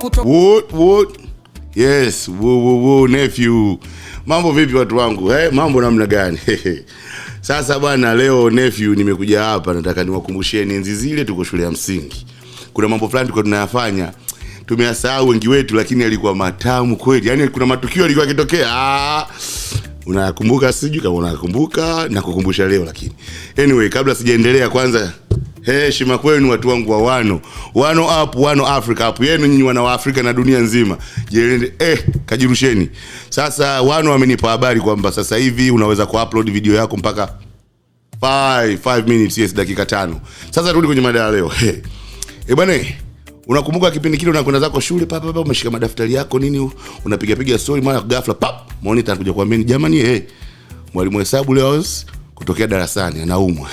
What? Yes, nephew. Mambo vipi watu wangu? Mambo namna gani? Sasa bwana, leo nephew nimekuja hapa, nataka niwakumbusheni enzi zile tuko shule ya msingi. Kuna mambo fulani tulikuwa tunayafanya, tumeyasahau wengi wetu, lakini yalikuwa matamu kweli. Yaani kuna matukio yalikuwa yakitokea. Unakumbuka? Sijui kama unakumbuka, na kukumbusha leo lakini. Anyway, kabla sijaendelea, kwanza heshima kwenu watu wangu wa Wano up, Wano Africa up. Yenu nyinyi wana wa Afrika na dunia nzima. Kajirusheni. Sasa Wano wamenipa habari kwamba sasa hivi unaweza kuupload video yako mpaka 5 minutes, yes, dakika 5. Sasa turudi kwenye mada leo. Bwana, unakumbuka kipindi kile unakwenda zako shule papa umeshika madaftari yako nini, unapiga story, mara ghafla monitor anakuja kuambia jamani, mwalimu hesabu leo kutokea darasani anaumwa.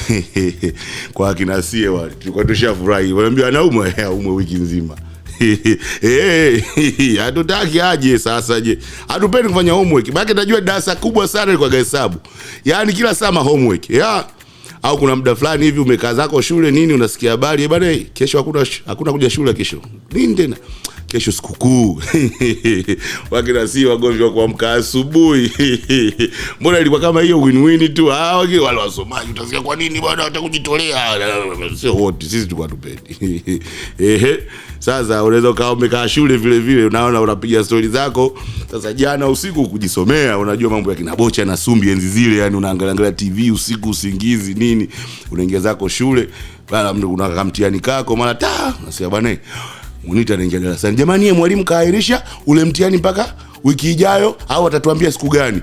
Kwa akina sie wale tulikuwa tushafurahi, wanaambia anaumwa, aumwe wiki nzima. Hatutaki aje sasa, je hatupendi kufanya homework, maana najua darasa kubwa sana kwa hesabu, yani kila sama homework au kuna muda fulani hivi umekaa zako shule nini, unasikia habari bwana, kesho hakuna kuja shule kesho. Nini tena? Kesho sikukuu. Wakina si wagomvi wa kuamka asubuhi. Mbona ilikuwa kama hiyo win-win tu? Wale wasomaji utasikia kwa nini bwana watakujitolea? Sio wote, sisi tulikuwa tupendi. Sasa unaweza kaa umekaa shule vile vile, unaona unapiga story zako. Sasa jana usiku kujisomea, unajua mambo ya kina Bocha na Sumbi enzi zile, yani unaangalia TV usiku, usingizi nini, unaingia zako shule, bana kuna mtihani kako mara unasikia bwana Munita anaingia darasani, jamani mwalimu kaahirisha ule mtihani mpaka wiki ijayo, au atatuambia siku gani?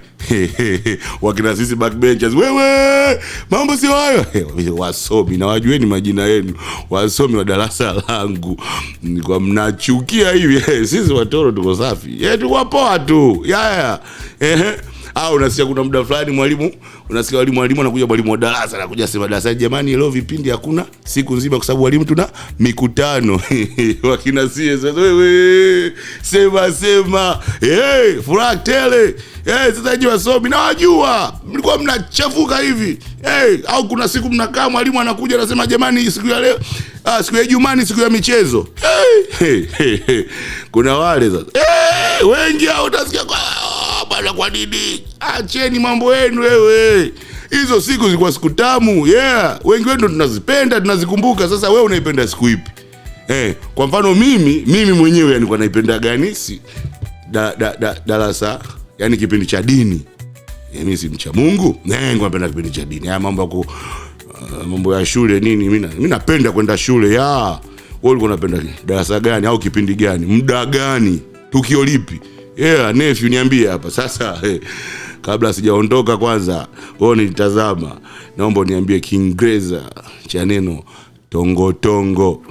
Wakina sisi backbenchers, wewe mambo sio hayo. Wasomi na wajueni majina yenu, wasomi wa darasa langu, nilikuwa mnachukia hivi. Sisi watoro tuko safi, tuko poa tu. Au unasikia kuna muda fulani mwalimu, unasikia mwalimu anakuja, mwalimu wa darasa anakuja sema darasani, jamani leo vipindi hakuna siku nzima kwa sababu walimu tuna mikutano. Wakina sie sasa, wewe sema furaha tele. Sasa je wasomi na wajua mlikuwa mnachafuka hivi. Au kuna siku mnakaa mwalimu anakuja anasema, jamani siku ya leo siku ya Ijumaa siku ya michezo. Kuna wale sasa wengi au utasikia bwana kwa nini? Acheni mambo yenu wewe. Hizo siku zilikuwa siku tamu. Wengi wetu tunazipenda, tunazikumbuka. Sasa wewe unaipenda siku ipi? Kwa mfano mimi mwenyewe yani kwa naipenda gani? Darasa yani kipindi cha dini. Mimi si mcha Mungu. Napenda kipindi cha dini. Mambo ya shule nini, mimi napenda kwenda shule. Wewe ulikuwa unapenda darasa gani au kipindi gani? Muda gani? Tukio lipi? Nephew niambie hapa. Sasa kabla sijaondoka, kwanza wewe nitazama, naomba niambie Kiingereza cha neno tongo.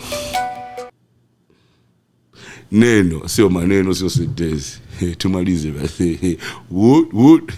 Neno sio maneno, sio sentensi. Tumalize basi. Wood.